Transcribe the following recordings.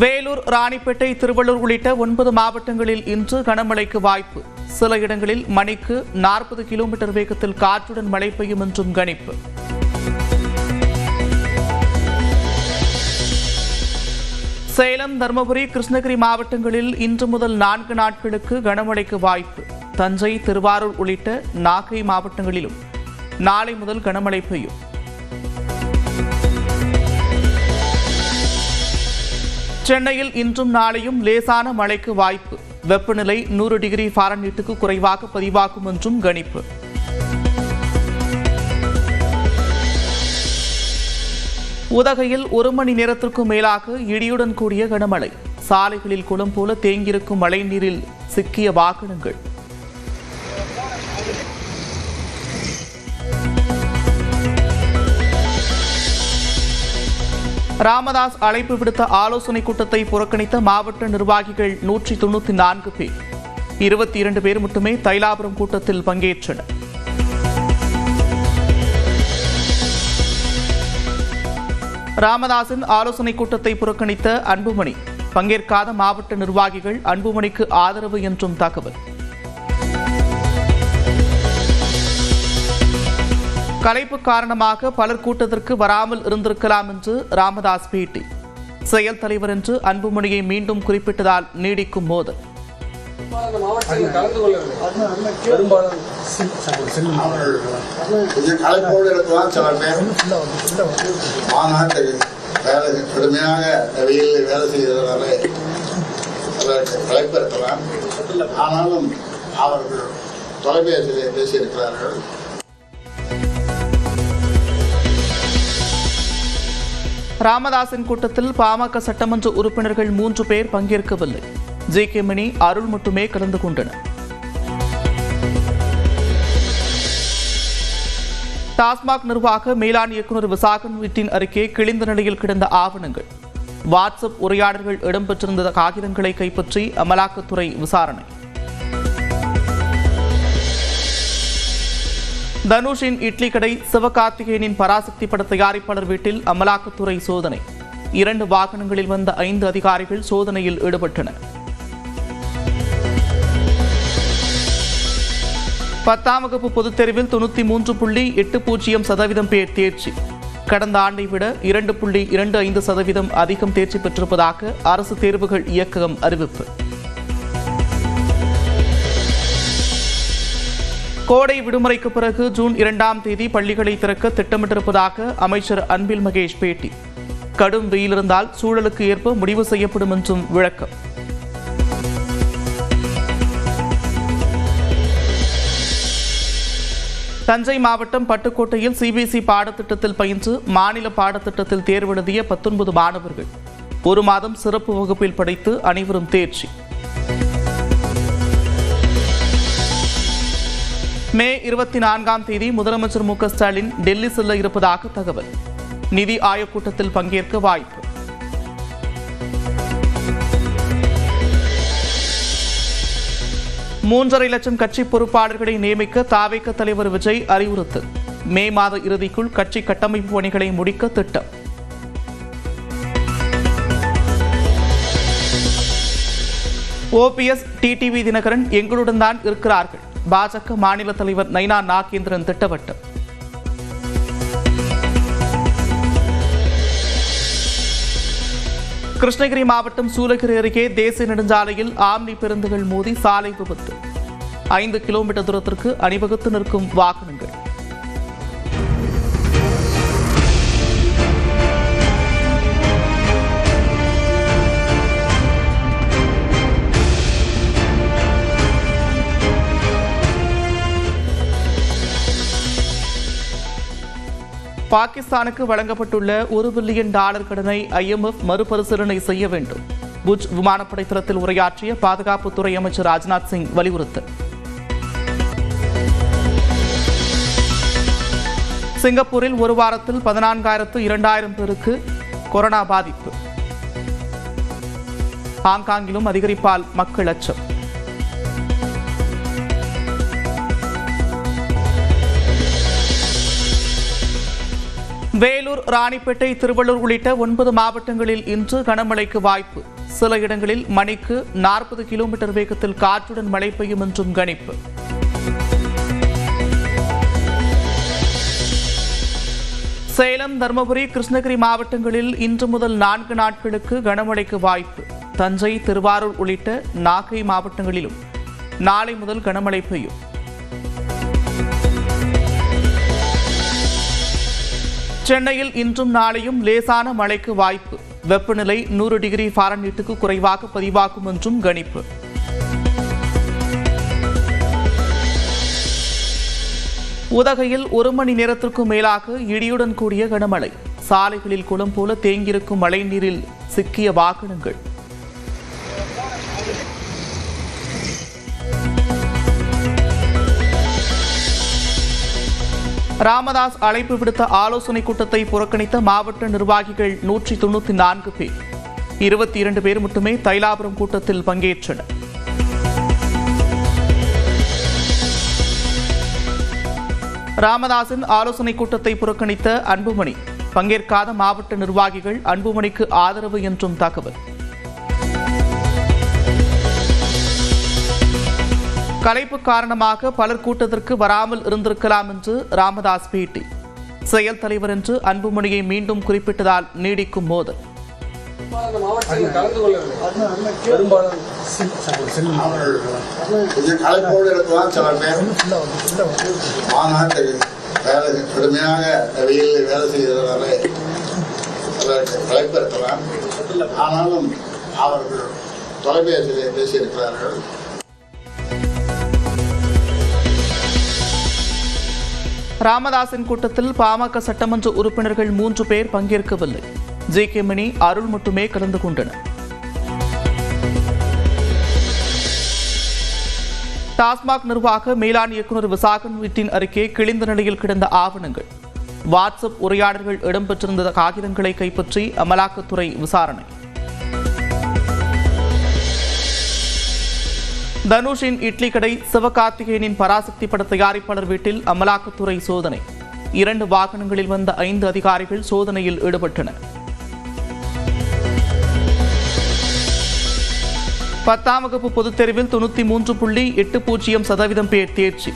வேலூர், ராணிப்பேட்டை, திருவள்ளூர் உள்ளிட்ட 9 மாவட்டங்களில் இன்று கனமழைக்கு வாய்ப்பு. சில இடங்களில் மணிக்கு 40 கிலோமீட்டர் வேகத்தில் காற்றுடன் மழை பெய்யும் என்றும் கணிப்பு. சேலம், தருமபுரி, கிருஷ்ணகிரி மாவட்டங்களில் இன்று முதல் 4 நாட்களுக்கு கனமழைக்கு வாய்ப்பு. தஞ்சை, திருவாரூர் உள்ளிட்ட நாகை மாவட்டங்களிலும் நாளை முதல் கனமழை பெய்யும். சென்னையில் இன்றும் நாளையும் லேசான மழைக்கு வாய்ப்பு. வெப்பநிலை 100 டிகிரி ஃபாரன்ஹீட்டுக்கு குறைவாக பதிவாகும் என்றும் கணிப்பு. உதகையில் 1 மணி நேரத்திற்கும் மேலாக இடியுடன் கூடிய கனமழை. சாலைகளில் குளம் போல தேங்கியிருக்கும் மழை நீரில் சிக்கிய வாகனங்கள். ராமதாஸ் அழைப்பு விடுத்த ஆலோசனைக் கூட்டத்தை புறக்கணித்த மாவட்ட நிர்வாகிகள் 194 பேர். 22 பேர் மட்டுமே தைலாபுரம் கூட்டத்தில் பங்கேற்றனர். ராமதாஸின் ஆலோசனைக் கூட்டத்தை புறக்கணித்த அன்புமணி, பங்கேற்காத மாவட்ட நிர்வாகிகள் அன்புமணிக்கு ஆதரவு என்றும் தகவல். கலைப்பு காரணமாக பலர் கூட்டத்திற்கு வராமல் இருந்திருக்கலாம் என்று ராமதாஸ் பேட்டி. செயல் தலைவர் என்று அன்புமணியை மீண்டும் குறிப்பிட்டதால் நீடிக்கும் மோதல். ஆனாலும் அவர்கள் தொலைபேசியில் பேசியிருக்கிறார்கள். ராமதாஸின் கூட்டத்தில் பாமக சட்டமன்ற உறுப்பினர்கள் 3 பேர் பங்கேற்கவில்லை. ஜே.கே. மணி, அருள் மட்டுமே கலந்து கொண்டனர். டாஸ்மாக் நிர்வாக மேலாண் இயக்குநர் விசாகன் வீட்டின் அருகே கிழிந்த நிலையில் கிடந்த ஆவணங்கள். வாட்ஸ்அப் உரையாடல்கள் இடம்பெற்றிருந்த காகிதங்களை கைப்பற்றி அமலாக்கத்துறை விசாரணை. தனுஷின் இட்லி கடை சிவகார்த்திகேயனின் பராசக்தி பட தயாரிப்பாளர் வீட்டில் அமலாக்கத்துறை சோதனை. 2 வாகனங்களில் வந்த 5 அதிகாரிகள் சோதனையில் ஈடுபட்டனர். 10ஆம் வகுப்பு பொதுத் தேர்வில் 93.80% பேர் தேர்ச்சி. கடந்த ஆண்டை விட 2.25% அதிகம் தேர்ச்சி பெற்றிருப்பதாக அரசு தேர்வுகள் இயக்ககம் அறிவிப்பு. கோடை விடுமுறைக்கு பிறகு ஜூன் 2ஆம் தேதி பள்ளிகளை திறக்க திட்டமிட்டிருப்பதாக அமைச்சர் அன்பில் மகேஷ் பேட்டி. கடும் வெயில் இருந்தால் சூழலுக்கு ஏற்ப முடிவு செய்யப்படும் என்றும் விளக்கம். தஞ்சை மாவட்டம் பட்டுக்கோட்டையில் சிபிஎஸ்இ பாடத்திட்டத்தில் பயின்று மாநில பாடத்திட்டத்தில் தேர்வெழுதிய 19 மாணவர்கள் 1 மாதம் சிறப்பு வகுப்பில் படித்து அனைவரும் தேர்ச்சி. மே 24ஆம் தேதி முதலமைச்சர் மு.க. ஸ்டாலின் டெல்லி செல்ல இருப்பதாக தகவல். நிதி ஆயோக் கூட்டத்தில் பங்கேற்க வாய்ப்பு. மூன்றரை லட்சம் கட்சி பொறுப்பாளர்களை நியமிக்க தாவேக தலைவர் விஜய் அறிவுறுத்தல். மே மாத இறுதிக்குள் கட்சி கட்டமைப்பு பணிகளை முடிக்க திட்டம். ஓபிஎஸ், டிடிவி தினகரன் எங்களுடன் தான் இருக்கிறார்கள். பாஜக மாநில தலைவர் நைனா நாகேந்திரன் திட்டவட்டம். கிருஷ்ணகிரி மாவட்டம் சூலகிரி அருகே தேசிய நெடுஞ்சாலையில் ஆம்னி பேருந்துகள் மோதி சாலை விபத்து. 5 கிலோமீட்டர் தூரத்திற்கு அணிவகுத்து நிற்கும் வாகனங்கள். பாகிஸ்தானுக்கு வழங்கப்பட்டுள்ள $1 பில்லியன் கடனை IMF மறுபரிசீலனை செய்ய வேண்டும். புஜ் விமானப்படை தளத்தில் உரையாற்றிய பாதுகாப்புத்துறை அமைச்சர் ராஜ்நாத் சிங் வலியுறுத்தல். சிங்கப்பூரில் ஒரு வாரத்தில் 14,200 பேருக்கு கொரோனா பாதிப்பு. ஹாங்காங்கிலும் அதிகரிப்பால் மக்கள் அச்சம். வேலூர், ராணிப்பேட்டை, திருவள்ளூர் உள்ளிட்ட 9 மாவட்டங்களில் இன்று கனமழைக்கு வாய்ப்பு. சில இடங்களில் மணிக்கு 40 கிலோமீட்டர் வேகத்தில் காற்றுடன் மழை பெய்யும் என்றும் கணிப்பு. சேலம், தருமபுரி, கிருஷ்ணகிரி மாவட்டங்களில் இன்று முதல் 4 நாட்களுக்கு கனமழைக்கு வாய்ப்பு. தஞ்சை, திருவாரூர் உள்ளிட்ட நாகை மாவட்டங்களிலும் நாளை முதல் கனமழை பெய்யும். சென்னையில் இன்றும் நாளையும் லேசான மழைக்கு வாய்ப்பு. வெப்பநிலை 100 டிகிரி ஃபாரன்ஹீட்டுக்கு குறைவாக பதிவாகும் என்றும் கணிப்பு. உதகையில் 1 மணி நேரத்திற்கும் மேலாக இடியுடன் கூடிய கனமழை. சாலைகளில் குளம் போல தேங்கியிருக்கும் மழை நீரில் சிக்கிய வாகனங்கள். ராமதாஸ் அழைப்பு விடுத்த ஆலோசனை கூட்டத்தை புறக்கணித்த மாவட்ட நிர்வாகிகள் 194 பேர். 22 பேர் மட்டுமே தைலாபுரம் கூட்டத்தில் பங்கேற்றனர். ராமதாஸின் ஆலோசனை கூட்டத்தை புறக்கணித்த அன்புமணி, பங்கேற்காத மாவட்ட நிர்வாகிகள் அன்புமணிக்கு ஆதரவு என்றும் தகவல். கலைப்பு காரணமாக பலர் கூட்டத்திற்கு வராமல் இருந்திருக்கலாம் என்று ராமதாஸ் பேட்டி. செயல் தலைவர் என்று அன்புமணியை மீண்டும் குறிப்பிட்டதால் நீடிக்கும் மோதல். கடுமையாக வெயிலில் வேலை செய்வதனாலே களைப்பு இருக்கலாம். ஆனாலும் அவர்கள் தொலைபேசியிலே பேசியிருக்கிறார்கள். ராமதாஸின் கூட்டத்தில் பாமக சட்டமன்ற உறுப்பினர்கள் 3 பேர் பங்கேற்கவில்லை. ஜே.கே. மணி, அருள் மட்டுமே கலந்து கொண்டனர். டாஸ்மாக் நிர்வாக மேலாண் இயக்குநர் விசாகன் வீட்டின் அருகே கிழிந்த நிலையில் கிடந்த ஆவணங்கள். வாட்ஸ்அப் உரையாடல்கள் இடம்பெற்றிருந்த காகிதங்களை கைப்பற்றி அமலாக்கத்துறை விசாரணை. தனுஷின் இட்லி கடை சிவகார்த்திகேயனின் பராசக்தி பட தயாரிப்பாளர் வீட்டில் அமலாக்கத்துறை சோதனை. 2 வாகனங்களில் வந்த 5 அதிகாரிகள் சோதனையில் ஈடுபட்டனர். 10ஆம் வகுப்பு பொதுத் தேர்வில் 93.80% பேர் தேர்ச்சி.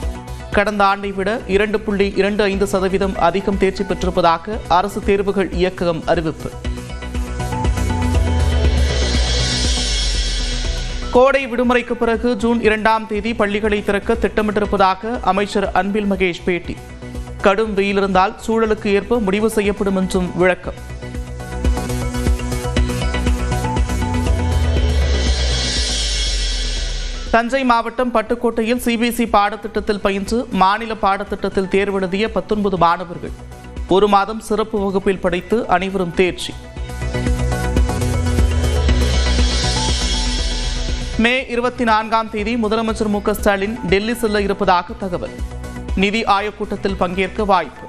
கடந்த ஆண்டை விட 2.25% அதிகம் தேர்ச்சி பெற்றிருப்பதாக அரசு தேர்வுகள் இயக்ககம் அறிவிப்பு. கோடை விடுமுறைக்கு பிறகு ஜூன் 2ஆம் தேதி பள்ளிகளை திறக்க திட்டமிட்டிருப்பதாக அமைச்சர் அன்பில் மகேஷ் பேட்டி. கடும் வெயில் இருந்தால் சூழலுக்கு ஏற்ப முடிவு செய்யப்படும் என்றும் விளக்கம். தஞ்சை மாவட்டம் பட்டுக்கோட்டையில் சிபிஎஸ்இ பாடத்திட்டத்தில் பயின்று மாநில பாடத்திட்டத்தில் தேர்வெழுதிய 19 மாணவர்கள் 1 மாதம் சிறப்பு வகுப்பில் படித்து அனைவரும் தேர்ச்சி. மே 24ஆம் தேதி முதலமைச்சர் மு.க. ஸ்டாலின் டெல்லி செல்ல இருப்பதாக தகவல். நிதி ஆயோக் கூட்டத்தில் பங்கேற்க வாய்ப்பு.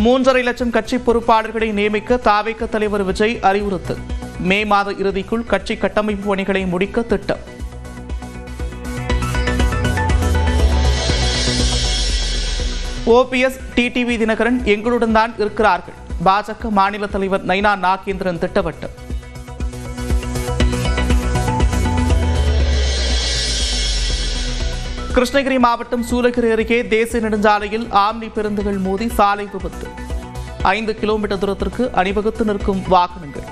மூன்றரை லட்சம் கட்சி பொறுப்பாளர்களை நியமிக்க தாவேக தலைவர் விஜய் அறிவுறுத்தல். மே மாத இறுதிக்குள் கட்சி கட்டமைப்பு பணிகளை முடிக்க திட்டம். ஓபிஎஸ், டிடிவி தினகரன் எங்களுடன் தான் இருக்கிறார்கள். பாஜக மாநில தலைவர் நைனா நாகேந்திரன் திட்டவட்டம். கிருஷ்ணகிரி மாவட்டம் சூலகிரி அருகே தேசிய நெடுஞ்சாலையில் ஆம்னி பேருந்துகள் மோதி சாலை விபத்து. 5 கிலோமீட்டர் தூரத்திற்கு அணிவகுத்து நிற்கும் வாகனங்கள்.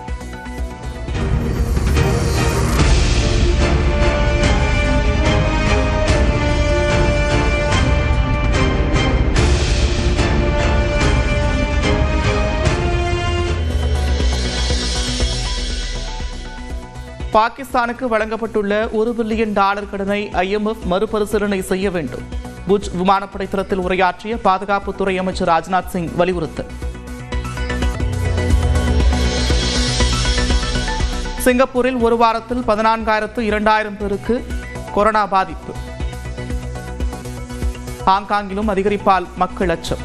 பாகிஸ்தானுக்கு வழங்கப்பட்டுள்ள $1 பில்லியன் கடனை IMF மறுபரிசீலனை செய்ய வேண்டும். புஜ் விமானப்படை தளத்தில் உரையாற்றிய பாதுகாப்புத்துறை அமைச்சர் ராஜ்நாத் சிங் வலியுறுத்தல். சிங்கப்பூரில் ஒரு வாரத்தில் 14,200 பேருக்கு கொரோனா பாதிப்பு. ஹாங்காங்கிலும் அதிகரிப்பால் மக்கள் அச்சம்.